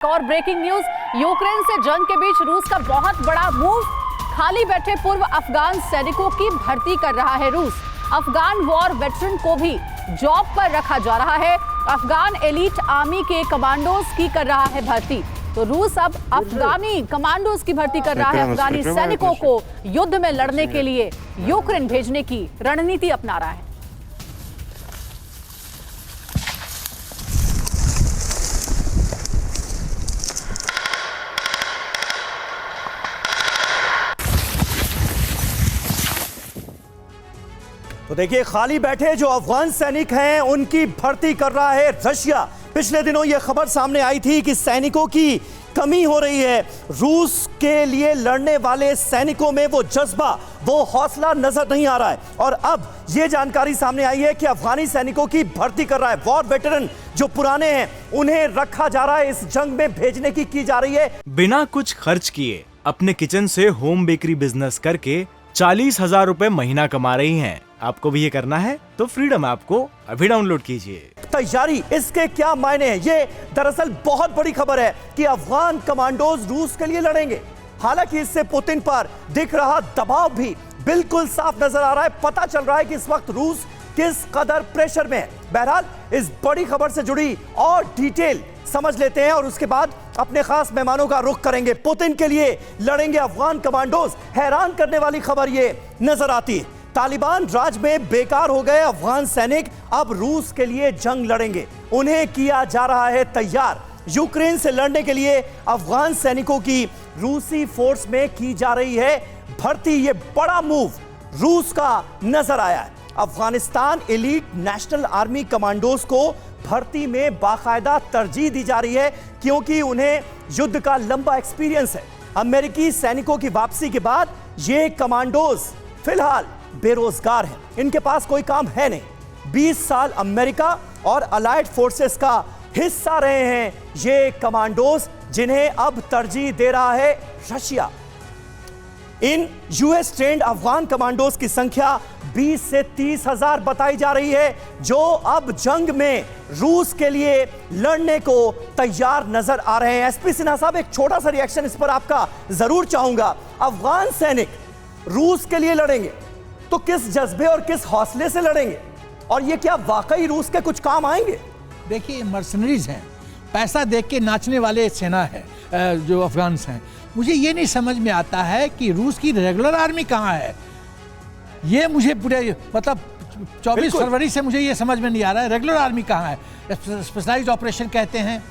और breaking news, Ukraine से जंग के बीच रूस का बहुत बड़ा मूव। खाली बैठे पूर्व अफगान सैनिकों की भर्ती कर रहा है रूस। अफगान वॉर वेटरन को भी जॉब पर रखा जा रहा है। अफगान एलीट आर्मी के कमांडोज की कर रहा है भर्ती। तो रूस अब अफगानी कमांडोज की भर्ती कर रहा है। अफगानी सैनिकों को युद्ध में लड़ने के लिए यूक्रेन भेजने की रणनीति अपना रहा है। तो देखिए, खाली बैठे जो अफगान सैनिक हैं उनकी भर्ती कर रहा है रशिया। पिछले दिनों यह खबर सामने आई थी कि सैनिकों की कमी हो रही है। रूस के लिए लड़ने वाले सैनिकों में वो जज्बा, वो हौसला नजर नहीं आ रहा है। और अब यह जानकारी सामने आई है कि अफगानी सैनिकों की भर्ती कर रहा है। वॉर वेटरन जो पुराने हैं उन्हें रखा जा रहा है, इस जंग में भेजने की जा रही है। बिना कुछ खर्च किए अपने किचन से होम बेकरी बिजनेस करके 40,000 रुपए महीना कमा रही हैं। आपको भी ये करना है तो फ्रीडम ऐप को अभी डाउनलोड कीजिए। तैयारी, इसके क्या मायने हैं? ये दरअसल बहुत बड़ी खबर है कि अफगान कमांडोज रूस के लिए लड़ेंगे। हालांकि इससे पुतिन पर दिख रहा दबाव भी बिल्कुल साफ नजर आ रहा है। पता चल रहा है कि इस वक्त रूस किस कदर प्रेशर में है। बहरहाल इस बड़ी खबर से जुड़ी और डिटेल समझ लेते हैं और उसके बाद अपने खास मेहमानों का रुख करेंगे। पुतिन के लिए लड़ेंगे अफगान कमांडोज। हैरान करने वाली खबर ये नजर आती है। तालिबान राज में बेकार हो गए अफगान सैनिक अब रूस के लिए जंग लड़ेंगे। उन्हें किया जा रहा है तैयार। यूक्रेन से लड़ने के लिए अफगान सैनिकों की रूसी फोर्स में की जा रही है भर्ती। ये बड़ा मूव रूस का नजर आया है। Afghanistan elite national army commandos को भर्ती में बाकायदा तरजीह दी जा रही है क्योंकि उन्हें युद्ध का लंबा एक्सपीरियंस है। अमेरिकी सैनिकों की वापसी के बाद ये कमांडोज फिलहाल बेरोजगार हैं। इनके पास कोई काम है नहीं। 20 साल अमेरिका और अलाइड फोर्सेस का हिस्सा रहे हैं ये कमांडोज, जिन्हें अब तरजीह दे रहा है Russia. In US trend Afghan commandos की संख्या 20 से 30,000 बताई जा रही है, जो अब जंग में रूस के लिए लड़ने को तैयार नजर आ रहे हैं। एसपी सिन्हा साहब, एक छोटा सा रिएक्शन इस पर आपका जरूर चाहूंगा। अफगान सैनिक रूस के लिए लड़ेंगे तो किस जज्बे और किस हौसले से लड़ेंगे, और ये क्या वाकई रूस के कुछ काम आएंगे? देखिए, मर्सनरीज हैं, पैसा देख के नाचने वाले सेना है जो अफगान हैं। मुझे ये नहीं समझ में आता है कि रूस की रेगुलर आर्मी कहाँ है। ये मुझे पूरे मतलब 24 फरवरी से मुझे ये समझ में नहीं आ रहा है रेगुलर आर्मी कहाँ है। स्पेशलाइज्ड ऑपरेशन कहते हैं,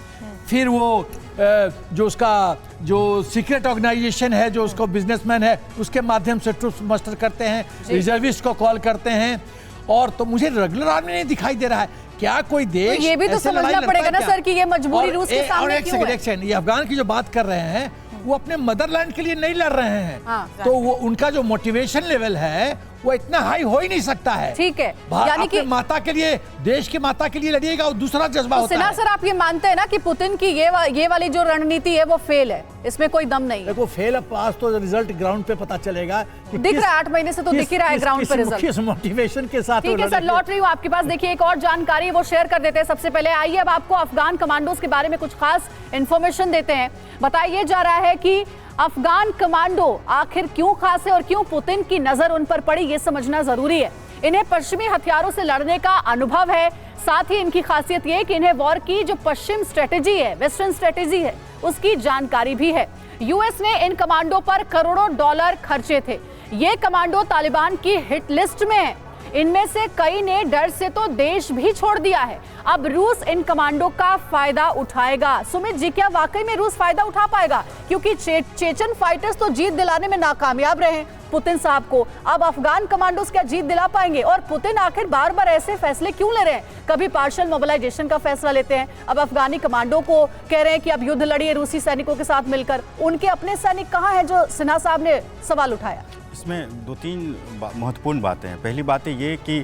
फिर वो जो उसका जो सीक्रेट ऑर्गेनाइजेशन है, जो उसको बिजनेसमैन है, उसके माध्यम से ट्रूप्स मस्टर करते हैं, रिजर्विस्ट को कॉल करते हैं। और तो मुझे रेगुलर आर्मी नहीं दिखाई दे रहा है। क्या कोई देश तो ये भी तो समझना पड़ेगा ना सर कि ये मजबूरी रूस के सामने क्यों है? ये अफगान की जो बात कर रहे हैं वो अपने मदरलैंड के लिए नहीं लड़ रहे हैं। तो वो उनका जो मोटिवेशन लेवल है वो इतना हाई हो ही नहीं सकता है। ठीक है, यानी कि माता के लिए, देश की माता के लिए लड़िएगा और दूसरा जज्बा होता है। सिन्हा सर, आप ये मानते हैं ना कि पुतिन की ये वाली जो रणनीति है वो फेल है, इसमें कोई दम नहीं है? देखो, फेल अब पास तो रिजल्ट ग्राउंड पे पता चलेगा। दिख रहा है 8 महीने से तो दिख ही रहा है ग्राउंड पे रिजल्ट। किस मोटिवेशन के साथ। ठीक है सर, लौट रही हूँ आपके पास। देखिए, एक और जानकारी वो शेयर कर देते हैं। सबसे पहले आइए अब आपको अफगान कमांडोज के बारे में कुछ खास इंफॉर्मेशन देते हैं। बताया जा रहा है कि अफगान कमांडो आखिर क्यों खास है और क्यों पुतिन की नजर उन पर पड़ी, ये समझना जरूरी है। इन्हें पश्चिमी हथियारों से लड़ने का अनुभव है। साथ ही इनकी खासियत ये कि इन्हें वॉर की जो पश्चिम स्ट्रेटेजी है, वेस्टर्न स्ट्रेटेजी है, उसकी जानकारी भी है। यूएस ने इन कमांडो पर करोड़ों डॉलर खर्चे थे। ये कमांडो तालिबान की हिट लिस्ट में है। इनमें से कई ने डर से तो देश भी छोड़ दिया है। अब रूस इन कमांडो का फायदा उठाएगा। सुमित जी, क्या वाकई में रूस फायदा उठा पाएगा? क्योंकि चेचन फाइटर्स तो जीत दिलाने में नाकामयाब रहे पुतिन साहब को। अब अफगान कमांडोज क्या जीत दिला पाएंगे? और पुतिन आखिर बार बार ऐसे फैसले क्यों ले रहे हैं? कभी पार्शियल मोबिलाइजेशन का फैसला लेते हैं, अब अफगानी कमांडो को कह रहे हैं कि अब युद्ध लड़िए रूसी सैनिकों के साथ मिलकर। उनके अपने सैनिक कहाँ हैं, जो सिन्हा साहब ने सवाल उठाया? इसमें 2-3 महत्वपूर्ण बातें हैं। पहली बात ये कि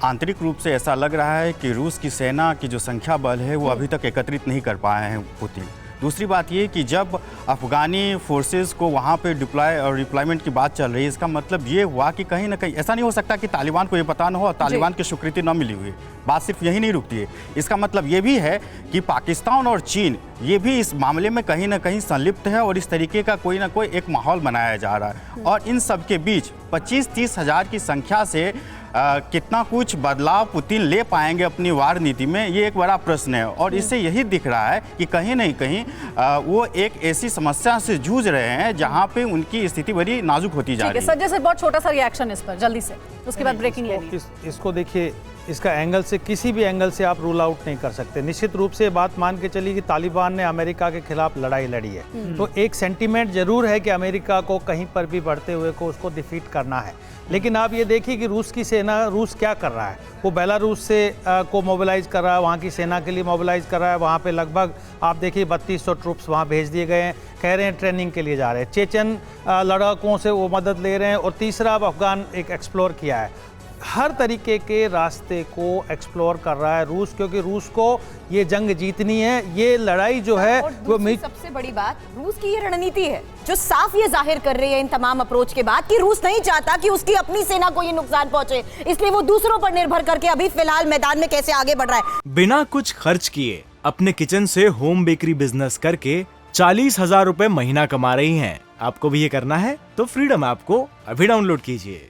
आंतरिक रूप से ऐसा लग रहा है कि रूस की सेना की जो संख्या बल है वो अभी तक एकत्रित नहीं कर पाए हैं पुतिन। दूसरी बात ये कि जब अफगानी फोर्सेस को वहाँ पे डिप्लॉयमेंट की बात चल रही है, इसका मतलब ये हुआ कि कहीं ना कहीं ऐसा नहीं हो सकता कि तालिबान को ये पता न हो और तालिबान की स्वीकृति न मिली हुई। बात सिर्फ यही नहीं रुकती है, इसका मतलब ये भी है कि पाकिस्तान और चीन ये भी इस मामले में कहीं ना कहीं संलिप्त है और इस तरीके का कोई ना कोई एक माहौल बनाया जा रहा है। और इन सब के बीच 25-30 हज़ार की संख्या से कितना कुछ बदलाव पुतिन ले पाएंगे अपनी वार नीति में, ये एक बड़ा प्रश्न है। और इससे यही दिख रहा है कि कहीं नहीं कहीं वो एक ऐसी समस्या से जूझ रहे हैं जहां पे उनकी स्थिति बड़ी नाजुक होती जा रही है। संजय से बहुत छोटा सा रिएक्शन इस पर जल्दी से, उसके बाद ब्रेकिंग लेनी। इसको देखिए, इसका एंगल से, किसी भी एंगल से आप रूल आउट नहीं कर सकते। निश्चित रूप से बात मान के चलिए कि तालिबान ने अमेरिका के खिलाफ लड़ाई लड़ी है, तो एक सेंटीमेंट जरूर है कि अमेरिका को कहीं पर भी बढ़ते हुए को उसको डिफीट करना है। लेकिन आप ये देखिए कि रूस की सेना, रूस क्या कर रहा है, वो बेलारूस से को मोबिलाइज कर रहा है, वहाँ की सेना के लिए मोबिलाइज कर रहा है। वहाँ पे लगभग आप देखिए 3200 ट्रूप्स वहाँ भेज दिए गए हैं, कह रहे हैं ट्रेनिंग के लिए जा रहे हैं। चेचन लड़ाकों से वो मदद ले रहे हैं। और तीसरा, अब अफगान एक एक्सप्लोर किया है, हर तरीके के रास्ते को एक्सप्लोर कर रहा है रूस, क्योंकि रूस को ये जंग जीतनी है। ये लड़ाई जो है वो सबसे बड़ी बात रूस की ये रणनीति है जो साफ ये जाहिर कर रही है इन तमाम अप्रोच के बाद कि रूस नहीं चाहता कि उसकी अपनी सेना को ये नुकसान पहुंचे, इसलिए वो दूसरों पर निर्भर करके अभी फिलहाल मैदान में कैसे आगे बढ़ रहा है। बिना कुछ खर्च किए अपने किचन से होम बेकरी बिजनेस करके 40,000 रुपए महीना कमा रही हैं। आपको भी ये करना है तो फ्रीडम ऐप को अभी डाउनलोड कीजिए।